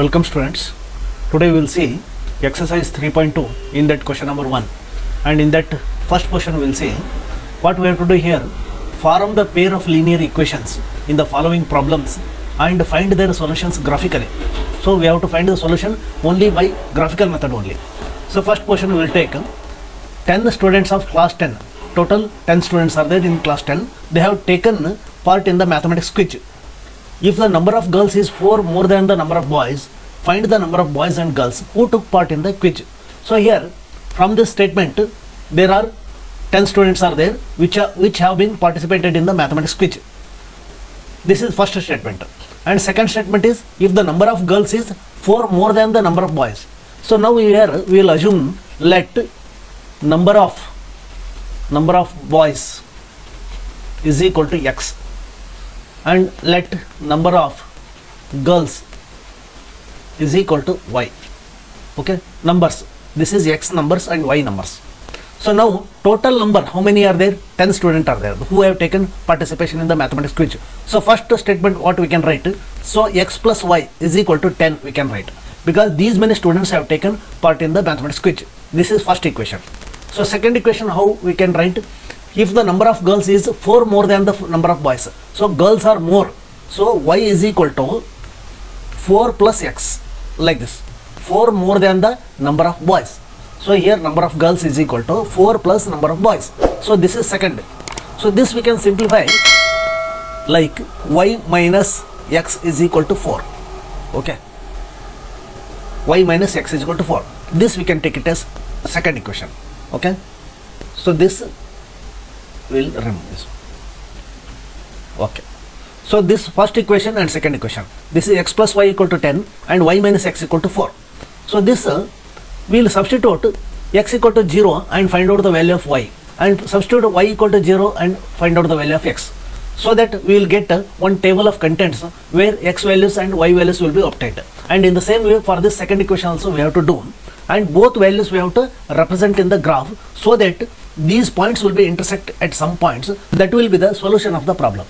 Welcome students. Today we will see exercise 3.2 in that question number 1, and in that first question we will see what we have to do here. Form the pair of linear equations in the following problems and find their solutions graphically. So we have to find the solution only by graphical method only. So first question we will take 10 students of class 10. Total 10 students are there in class 10. They have taken part in the mathematics quiz. If the number of girls is 4 more than the number of boys, find the number of boys and girls who took part in the quiz. So here from this statement there are 10 students are there which have been participated in the mathematics quiz. This is first statement. And second statement is if the number of girls is 4 more than the number of boys. So now here we will assume let number of boys is equal to x and let number of girls is equal to y. Okay, numbers, this is x numbers and y numbers. So now total number, how many are there? 10 students are there who have taken participation in the mathematics quiz. So first statement what we can write, so x plus y is equal to 10 we can write, because these many students have taken part in the mathematics quiz. This is first equation. So second equation how we can write, if the number of girls is 4 more than the number of boys, so girls are more, so y is equal to 4 plus x, like this, 4 more than the number of boys. So here number of girls is equal to 4 plus number of boys. So this is second. So this we can simplify like y minus x is equal to 4. Okay, y minus x is equal to 4. This we can take it as second equation. Okay, so this will remove this. Okay, so this first equation and second equation, this is x plus y equal to 10 and y minus x equal to 4. So this we will substitute x equal to 0 and find out the value of y, and substitute y equal to 0 and find out the value of x, so that we will get one table of contents where x values and y values will be obtained. And in the same way for this second equation also we have to do, and both values we have to represent in the graph, so that these points will be intersect at some points. That will be the solution of the problem.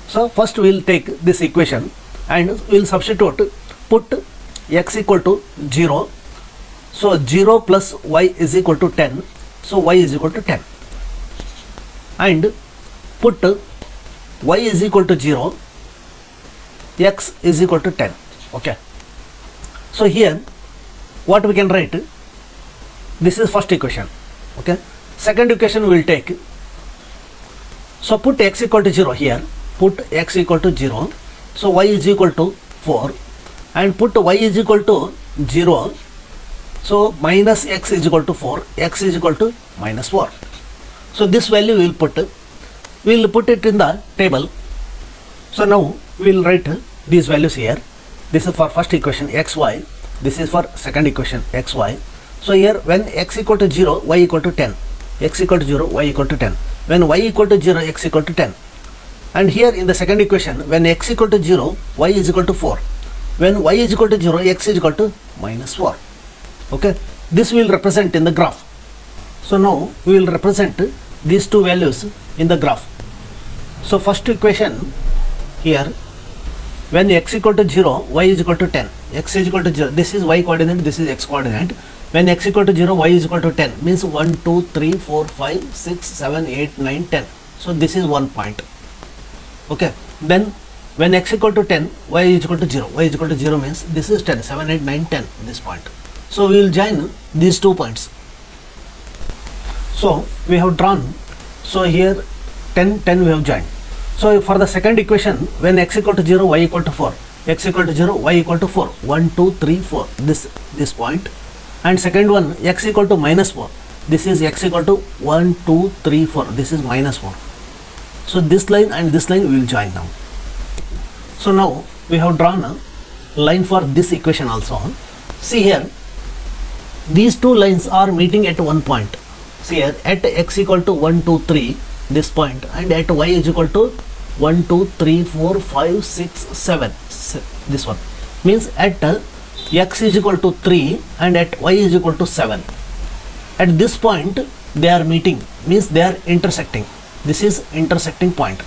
So first we will take this equation and we will substitute, put x equal to 0, so 0 plus y is equal to 10, so y is equal to 10, and put y is equal to 0, x is equal to 10. Okay, so here what we can write, this is first equation. Okay, second equation we will take, so put x equal to 0 here, put x equal to 0, so y is equal to 4, and put y is equal to 0, so minus x is equal to 4, x is equal to minus 4. So this value we will put it in the table. So now we will write these values here. This is for first equation xy, this is for second equation xy. So here when x equal to 0, y equal to 10, x equal to 0, y equal to 10, when y equal to 0, x equal to 10. And here in the second equation, when x equal to 0, y is equal to 4, when y is equal to 0, x is equal to minus 4. Okay, this will represent in the graph. So now we will represent these two values in the graph. So first equation here, when x equal to 0, y is equal to 10, x is equal to 0, this is y coordinate, this is x coordinate. When x equal to 0, y is equal to 10, means 1, 2, 3, 4, 5, 6, 7, 8, 9, 10. So this is one point. Okay, then when x equal to 10, y is equal to 0, y is equal to 0 means this is 10, 7, 8, 9, 10, this point. So we will join these 2 points. So we have drawn, so here 10, 10 we have joined. So for the second equation, when x equal to 0, y equal to 4, x equal to 0, y equal to 4, 1, 2, 3, 4, this point. And second one, x equal to minus 4, this is x equal to 1, 2, 3, 4, this is minus 4. So this line and this line we will join now. So now we have drawn a line for this equation also. See here, these two lines are meeting at one point. See here, at x equal to 1, 2, 3, this point, and at y is equal to 1, 2, 3, 4, 5, 6, 7, this one, means at x is equal to 3 and at y is equal to 7. At this point they are meeting, means they are intersecting. This is intersecting point.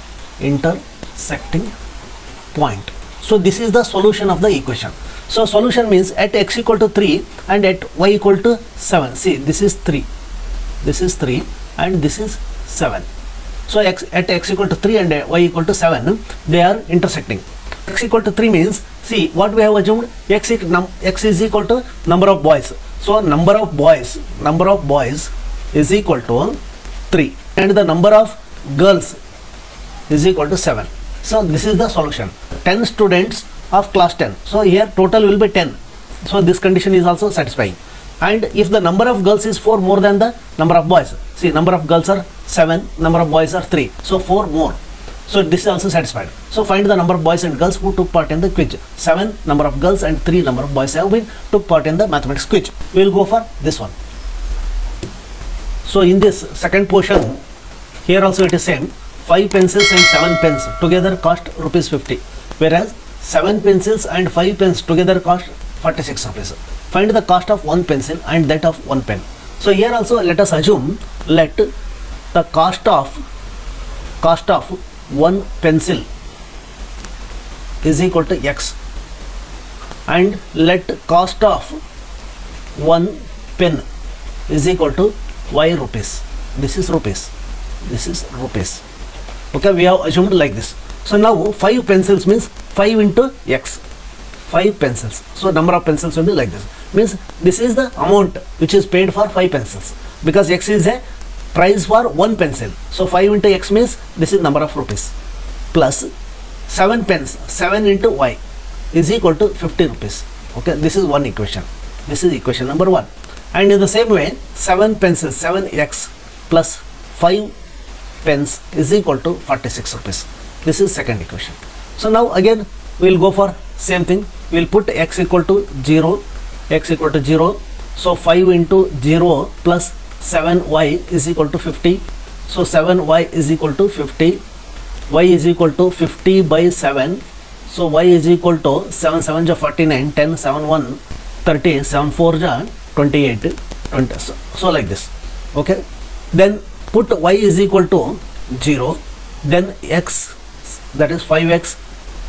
So this is the solution of the equation. So solution means at x equal to 3 and at y equal to 7. See, this is 3, this is 3 and this is 7. So at x equal to 3 and y equal to 7, they are intersecting. X equal to 3 means, see what we have assumed, x is equal to number of boys. So number of boys is equal to 3 and the number of girls is equal to 7. So this is the solution. 10 students of class 10. So here total will be 10. So this condition is also satisfying. And if the number of girls is 4 more than the number of boys, see number of girls are 7, number of boys are 3. So 4 more. So this is also satisfied. So find the number of boys and girls who took part in the quiz. 7 number of girls and 3 number of boys have been took part in the mathematics quiz. We will go for this one. So in this second portion, here also it is same. 5 pencils and 7 pens together cost rupees 50, whereas 7 pencils and 5 pens together cost 46 rupees. Find the cost of 1 pencil and that of 1 pen. So here also let us assume, let the cost of 1 pencil is equal to x and let cost of 1 pen is equal to y rupees. This is rupees, this is rupees. Okay, we have assumed like this. So now 5 pencils means 5 into x, 5 pencils. So number of pencils will be like this. Means this is the amount which is paid for 5 pencils, because x is a price for 1 pencil. So 5 into x means this is number of rupees, plus 7 pens, 7 into y is equal to 50 rupees. Okay, this is one equation. This is equation number 1. And in the same way, 7 pencils, 7x plus 5 pens is equal to 46 rupees. This is second equation. So now again we will go for same thing. We will put x equal to 0, x equal to 0. So 5 into 0 plus 7y is equal to 50. So 7y is equal to 50. Y is equal to 50 by 7. So y is equal to 7 7 ja 49, 10 7 1 30, 7 4 ja 28, 20. So like this. Okay. Then put y is equal to 0. Then x, that is 5x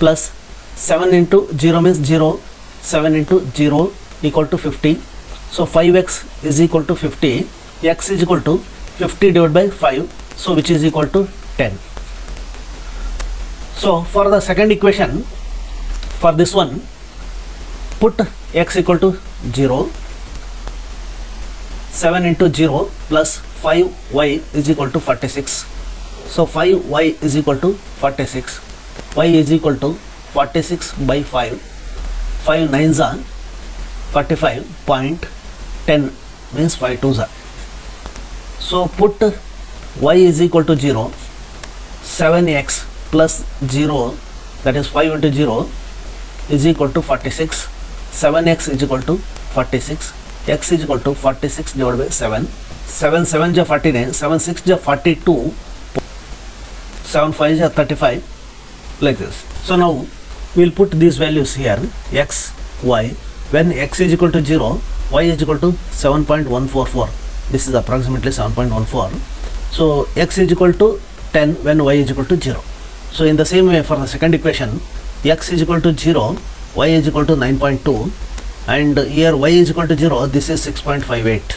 plus 7 into 0 means 0. 7 into 0 equal to 50. So 5x is equal to 50. X is equal to 50 divided by 5. So which is equal to 10. So for the second equation, for this one, put x equal to 0. 7 into 0 plus 5y is equal to 46. So 5y is equal to 46. Y is equal to 46 by 5. 5 9s are 45.10 means 5 2s are. So put y is equal to 0. 7x plus 0, that is 5 into 0 is equal to 46. 7x is equal to 46. X is equal to 46 divided by 7. 7 7 ja 49, 7 6 ja 42, 7 5 ja 35, like this. So now we will put these values here, x, y. When x is equal to 0, y is equal to 7.144. This is approximately 7.14. So x is equal to 10 when y is equal to 0. So in the same way for the second equation, x is equal to 0, y is equal to 9.2, and here y is equal to 0, this is 6.58.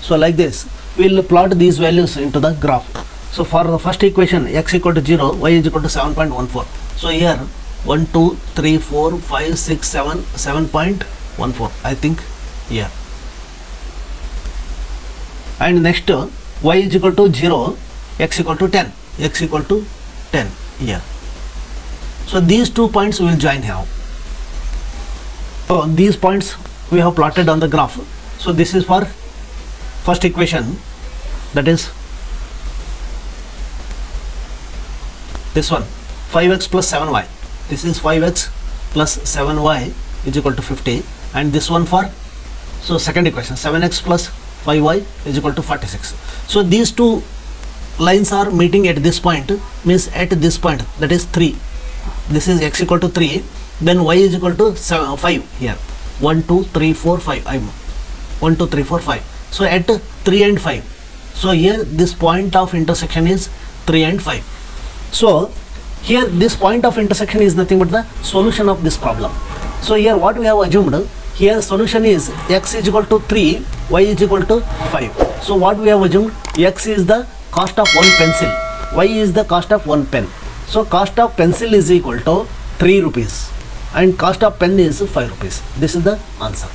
So like this, we will plot these values into the graph. So for the first equation, x equal to 0, y is equal to 7.14. So here 1, 2, 3, 4, 5, 6, 7, 7.14, I think here. And next, y is equal to 0, x equal to 10, x equal to 10 here. So these 2 points we will join here. So these points we have plotted on the graph. So this is for first equation, that is this one, 5x plus 7y. This is 5x plus 7y is equal to 50. And this one for, so second equation, 7x plus 5y is equal to 46. So these two lines are meeting at this point, means at this point, that is 3. This is x equal to 3. Then y is equal to 5 here. 1, 2, 3, 4, 5. 1, 2, 3, 4, 5. So at 3 and 5. So here this point of intersection is 3 and 5. So Here this point of intersection is nothing but the solution of this problem. So here what we have assumed, here solution is x is equal to 3, y is equal to 5. So what we have assumed, x is the cost of one pencil, y is the cost of one pen. So cost of pencil is equal to 3 rupees and cost of pen is 5 rupees. This is the answer.